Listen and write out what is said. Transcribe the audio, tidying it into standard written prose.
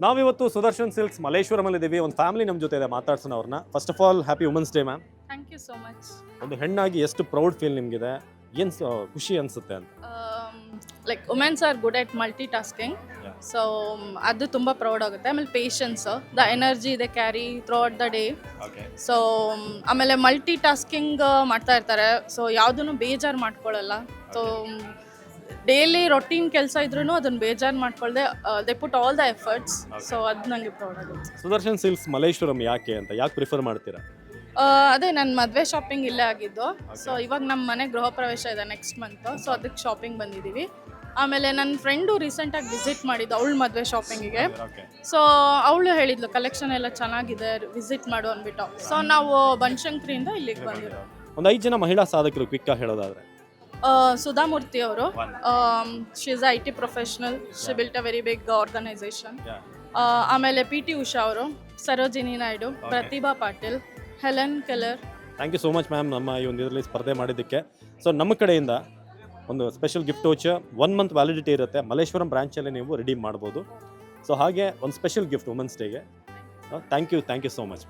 ನಾವಿವತ್ತು ಸುದರ್ಶನ್ ಸಿಲ್ಕ್ಸ್ ಮಲ್ಲೇಶ್ವರಮಲ್ಲಿ ಇದ್ದೀವಿ. ಒಂದು ಫ್ಯಾಮಿಲಿ ನಮ್ಮ ಜೊತೆ ಇದೆ, ಮಾತಾಡ್ಸೋಣ ಅವ್ರನ್ನ. First of all happy women's day ma'am. Thank you so much. ಒಂದು ಹೆಣ್ಣಾಗಿ ಎಷ್ಟು ಪ್ರೌಡ್ ಫೀಲ್ ನಿಮಗಿದೆ, ಏನು ಖುಷಿ ಅನಿಸುತ್ತೆ ಅಂತ? Like womens are good at multitasking, so ಅದು ತುಂಬ ಪ್ರೌಡ್ ಆಗುತ್ತೆ. ಆಮೇಲೆ ಪೇಷನ್ಸ್, ದ ಎನರ್ಜಿ ಇದೆ carry throughout the day. So ಆಮೇಲೆ ಮಲ್ಟಿ ಟಾಸ್ಕಿಂಗ್ ಮಾಡ್ತಾ ಇರ್ತಾರೆ, ಸೊ ಯಾವುದನ್ನು ಬೇಜಾರು ಮಾಡ್ಕೊಳ್ಳಲ್ಲ. ಸೊ ಡೈಲಿ ರೊಟೀನ್ ಕೆಲಸ ಇದ್ರೂ ಅದನ್ನು ಬೇಜಾರು ಮಾಡ್ಕೊಳ್ದೆ they put all the efforts. So ಅದು ನನಗೆ ಪ್ರೌಡ್ ಆಗುತ್ತೆ. ಸುದರ್ಶನ್ ಸಿಲ್ಕ್ಸ್ ಮಲ್ಲೇಶ್ವರಂ ಯಾಕೆ ಅಂತ, ಯಾಕೆ ಪ್ರಿಫರ್ ಮಾಡ್ತೀರಾ? ಅದೇ ನನ್ನ ಮದುವೆ ಶಾಪಿಂಗ್ ಇಲ್ಲೇ ಆಗಿದ್ದು. ಸೊ ಇವಾಗ ನಮ್ಮ ಮನೆ ಗೃಹ ಪ್ರವೇಶ ಇದೆ ನೆಕ್ಸ್ಟ್ ಮಂತ್, ಸೊ ಅದಕ್ಕೆ ಶಾಪಿಂಗ್ ಬಂದಿದ್ದೀವಿ. ಆಮೇಲೆ ನನ್ನ ಫ್ರೆಂಡು ರೀಸೆಂಟಾಗಿ ವಿಸಿಟ್ ಮಾಡಿದ್ದು ಅವಳ ಮದುವೆ ಶಾಪಿಂಗಿಗೆ. ಸೊ ಅವಳು ಹೇಳಿದ್ಲು ಕಲೆಕ್ಷನ್ ಎಲ್ಲ ಚೆನ್ನಾಗಿದೆ, ವಿಸಿಟ್ ಮಾಡು ಅಂದ್ಬಿಟ್ಟು. ಸೊ ನಾವು ಬನಶಂಕರಿಯಿಂದ ಇಲ್ಲಿಗೆ ಬಂದಿರೋ. ಒಂದು 5 ಜನ ಮಹಿಳಾ ಸಾಧಕರು ಕ್ವಿಕ್ ಆಗಿ ಹೇಳೋದಾದ್ರೆ? ಸುಧಾಮೂರ್ತಿ ಅವರು, she is I T professional, she built a very big organisation. ಆಮೇಲೆ PT ಉಷಾ ಅವರು, Sarojini Naidu, Pratibha Patil, Helen Keller. Thank you so much ma'am, ನಮ್ಮ ಈ ಒಂದು ಇದರಲ್ಲಿ ಸ್ಪರ್ಧೆ ಮಾಡಿದ್ದಕ್ಕೆ. ಸೊ ನಮ್ಮ ಕಡೆಯಿಂದ ಒಂದು special gift voucher 1 month validity ಇರುತ್ತೆ, ಮಲ್ಲೇಶ್ವರಂ ಬ್ರಾಂಚಲ್ಲಿ ನೀವು ರಿಡೀಮ್ ಮಾಡ್ಬೋದು. ಸೊ ಹಾಗೆ ಒಂದು ಸ್ಪೆಷಲ್ ಗಿಫ್ಟ್ ವುಮೆನ್ಸ್ ಡೇಗೆ. Thank you so much.